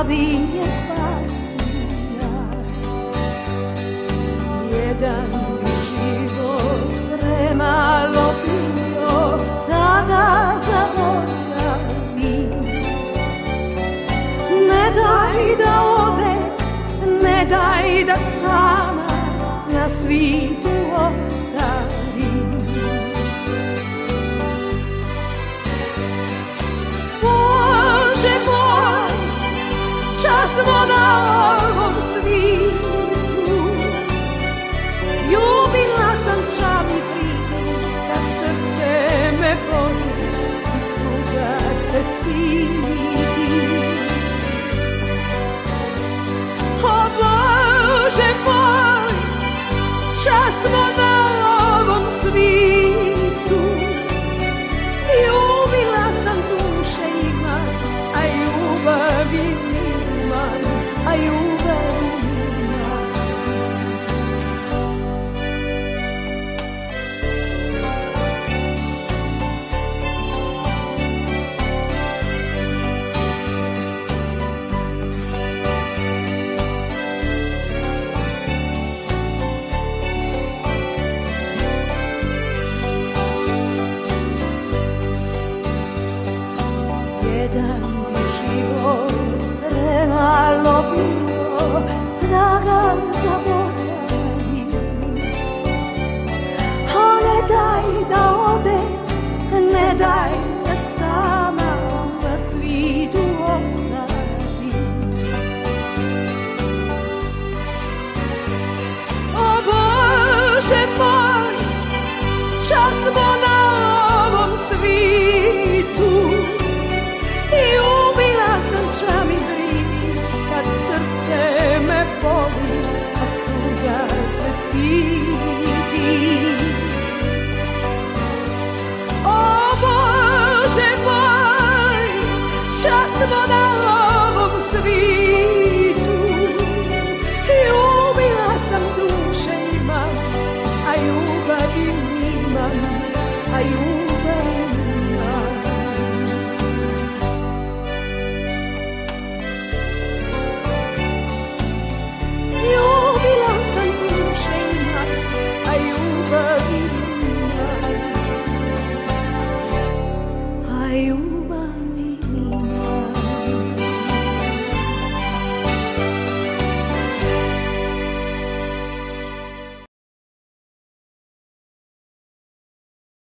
bi je spasija. Jedan bi život premalo bio da ga zaboravim. Ne daj da ode, ne daj da sama na svijetu ostavim. Bože moj, čas smo na ovom svijetu. Ljubila sam čavni prilog, kad srce me boli i suza se citi. O Bože moj, čas smo na ovom svijetu. Ljubila sam duše imam, a ljubavi nimam, a ljubavi nimam. Jedan bi život premalo bio da ga zaboravim. A ne daj da ode, ne daj da sama na svijetu ostavim. O Bože moj, čas smo na ovom svijetu. Ljubila sam čami brivi, kad srce me boli, a suza se citi. O Bože moj, čas smo na ovom svijetu. Ljubila sam duše imam, a ljubavi nimam, a ljubavi